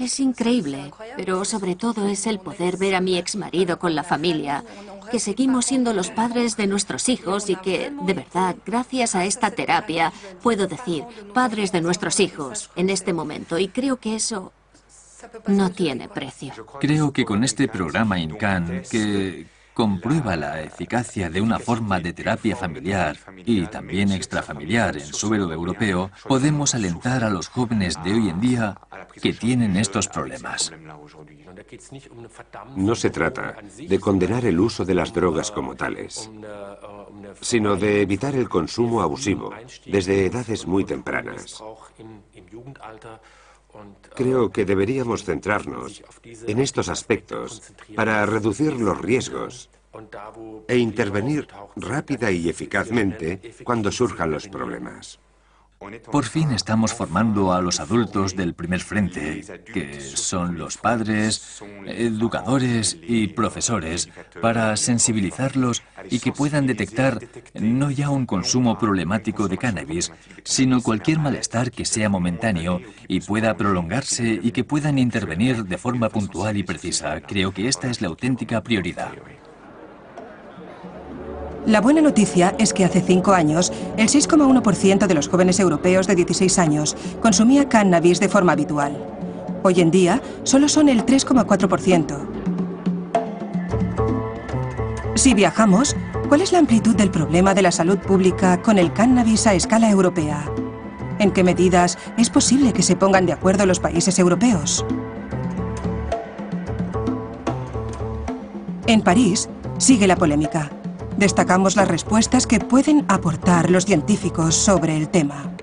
es increíble, pero sobre todo es el poder ver a mi exmarido con la familia, que seguimos siendo los padres de nuestros hijos y que, de verdad, gracias a esta terapia, puedo decir, padres de nuestros hijos en este momento, y creo que eso no tiene precio. Creo que con este programa INCAN, que comprueba la eficacia de una forma de terapia familiar y también extrafamiliar en suelo europeo, podemos alentar a los jóvenes de hoy en día que tienen estos problemas. No se trata de condenar el uso de las drogas como tales, sino de evitar el consumo abusivo desde edades muy tempranas. Creo que deberíamos centrarnos en estos aspectos para reducir los riesgos e intervenir rápida y eficazmente cuando surjan los problemas. Por fin estamos formando a los adultos del primer frente, que son los padres, educadores y profesores, para sensibilizarlos y que puedan detectar no ya un consumo problemático de cannabis, sino cualquier malestar que sea momentáneo y pueda prolongarse y que puedan intervenir de forma puntual y precisa. Creo que esta es la auténtica prioridad. La buena noticia es que hace 5 años, el 6,1% de los jóvenes europeos de 16 años consumía cannabis de forma habitual. Hoy en día, solo son el 3,4%. Si viajamos, ¿cuál es la amplitud del problema de la salud pública con el cannabis a escala europea? ¿En qué medidas es posible que se pongan de acuerdo los países europeos? En París, sigue la polémica. Destacamos las respuestas que pueden aportar los científicos sobre el tema.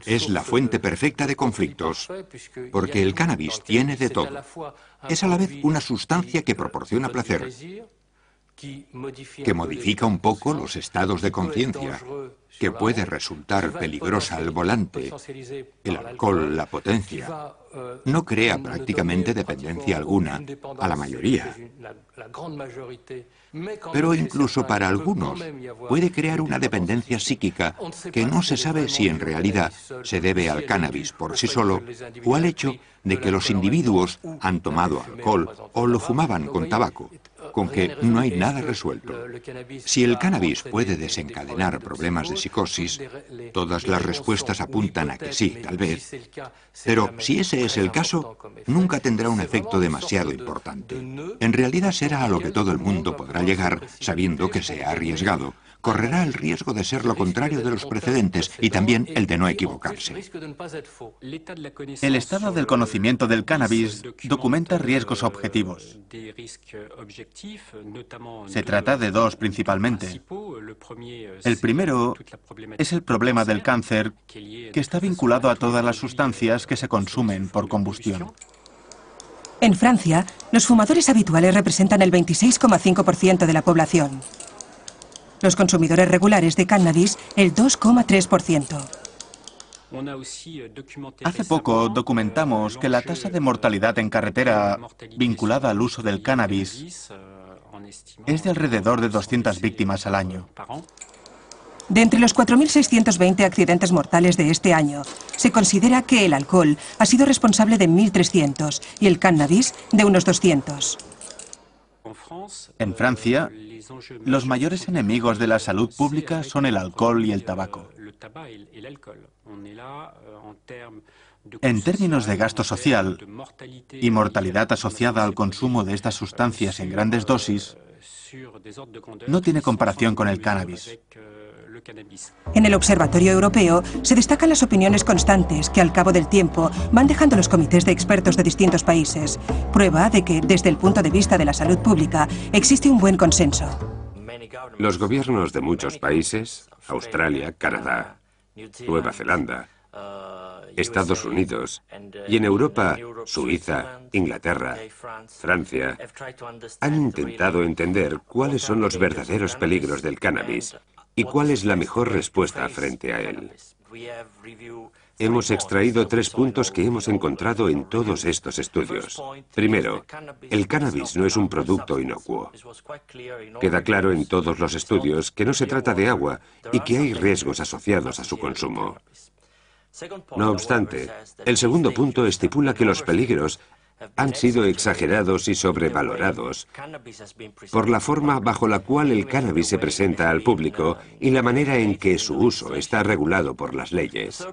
Es la fuente perfecta de conflictos, porque el cannabis tiene de todo. Es a la vez una sustancia que proporciona placer, que modifica un poco los estados de conciencia, que puede resultar peligrosa al volante, el alcohol, la potencia. No crea prácticamente dependencia alguna a la mayoría. Pero incluso para algunos puede crear una dependencia psíquica que no se sabe si en realidad se debe al cannabis por sí solo o al hecho de que los individuos han tomado alcohol o lo fumaban con tabaco. con que no hay nada resuelto. Si el cannabis puede desencadenar problemas de psicosis, todas las respuestas apuntan a que sí, tal vez. Pero si ese es el caso, nunca tendrá un efecto demasiado importante. En realidad será a lo que todo el mundo podrá llegar sabiendo que se ha arriesgado. Correrá el riesgo de ser lo contrario de los precedentes y también el de no equivocarse. El estado del conocimiento del cannabis documenta riesgos objetivos. Se trata de dos principalmente. El primero es el problema del cáncer, que está vinculado a todas las sustancias que se consumen por combustión. En Francia, los fumadores habituales representan el 26,5% de la población. Los consumidores regulares de cannabis, el 2,3%. Hace poco documentamos que la tasa de mortalidad en carretera vinculada al uso del cannabis es de alrededor de 200 víctimas al año. De entre los 4.620 accidentes mortales de este año, se considera que el alcohol ha sido responsable de 1.300 y el cannabis de unos 200. En Francia, los mayores enemigos de la salud pública son el alcohol y el tabaco. En términos de gasto social y mortalidad asociada al consumo de estas sustancias en grandes dosis, no tiene comparación con el cannabis. En el Observatorio Europeo se destacan las opiniones constantes que al cabo del tiempo van dejando los comités de expertos de distintos países, prueba de que desde el punto de vista de la salud pública existe un buen consenso. Los gobiernos de muchos países, Australia, Canadá, Nueva Zelanda, Estados Unidos y en Europa, Suiza, Inglaterra, Francia, han intentado entender cuáles son los verdaderos peligros del cannabis y cuál es la mejor respuesta frente a él. Hemos extraído 3 puntos que hemos encontrado en todos estos estudios. Primero, el cannabis no es un producto inocuo. Queda claro en todos los estudios que no se trata de agua y que hay riesgos asociados a su consumo. No obstante, el segundo punto estipula que los peligros han sido exagerados y sobrevalorados por la forma bajo la cual el cannabis se presenta al público y la manera en que su uso está regulado por las leyes.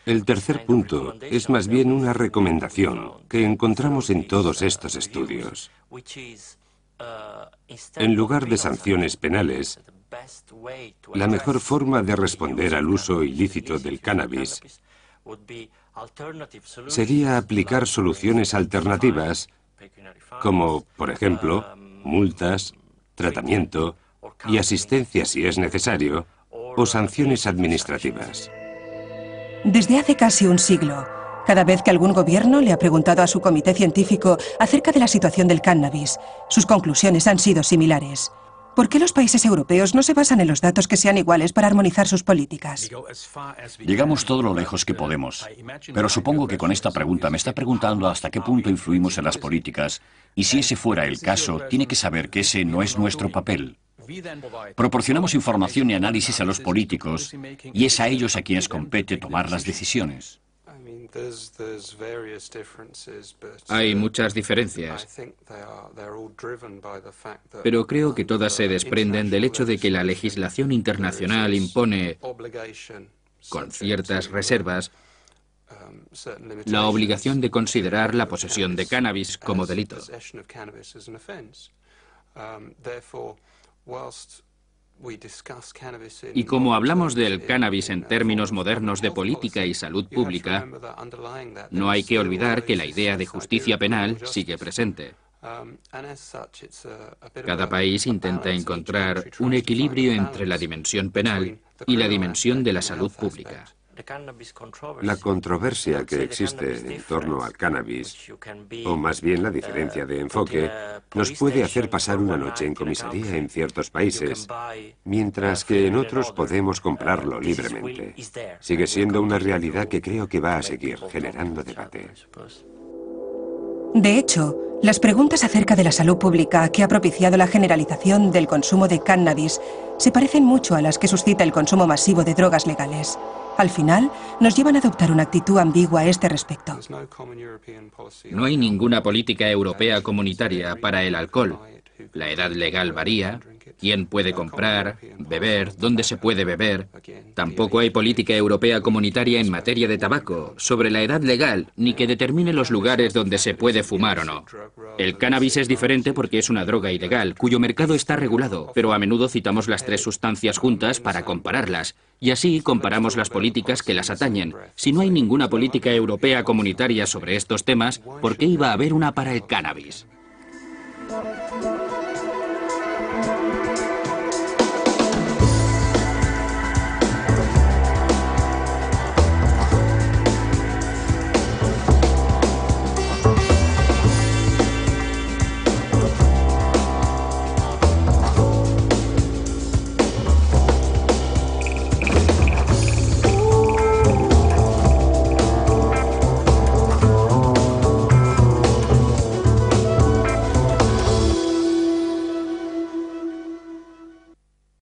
El tercer punto es más bien una recomendación que encontramos en todos estos estudios. En lugar de sanciones penales, la mejor forma de responder al uso ilícito del cannabis sería aplicar soluciones alternativas como, por ejemplo, multas, tratamiento y asistencia si es necesario, o sanciones administrativas. Desde hace casi un siglo, cada vez que algún gobierno le ha preguntado a su comité científico acerca de la situación del cannabis, sus conclusiones han sido similares. ¿Por qué los países europeos no se basan en los datos que sean iguales para armonizar sus políticas? Llegamos todo lo lejos que podemos, pero supongo que con esta pregunta me está preguntando hasta qué punto influimos en las políticas, y si ese fuera el caso, tiene que saber que ese no es nuestro papel. Proporcionamos información y análisis a los políticos, y es a ellos a quienes compete tomar las decisiones. Hay muchas diferencias, pero creo que todas se desprenden del hecho de que la legislación internacional impone, con ciertas reservas, la obligación de considerar la posesión de cannabis como delito. Y como hablamos del cannabis en términos modernos de política y salud pública, no hay que olvidar que la idea de justicia penal sigue presente. Cada país intenta encontrar un equilibrio entre la dimensión penal y la dimensión de la salud pública. La controversia que existe en torno al cannabis, o más bien la diferencia de enfoque, nos puede hacer pasar una noche en comisaría en ciertos países, mientras que en otros podemos comprarlo libremente. Sigue siendo una realidad que creo que va a seguir generando debate. De hecho, las preguntas acerca de la salud pública que ha propiciado la generalización del consumo de cannabis se parecen mucho a las que suscita el consumo masivo de drogas legales. Al final, nos llevan a adoptar una actitud ambigua a este respecto. No hay ninguna política europea comunitaria para el alcohol, La edad legal varía. ¿Quién puede comprar, beber, dónde se puede beber? Tampoco hay política europea comunitaria en materia de tabaco, sobre la edad legal, ni que determine los lugares donde se puede fumar o no. El cannabis es diferente porque es una droga ilegal, cuyo mercado está regulado, pero a menudo citamos las tres sustancias juntas para compararlas, y así comparamos las políticas que las atañen. Si no hay ninguna política europea comunitaria sobre estos temas, ¿por qué iba a haber una para el cannabis?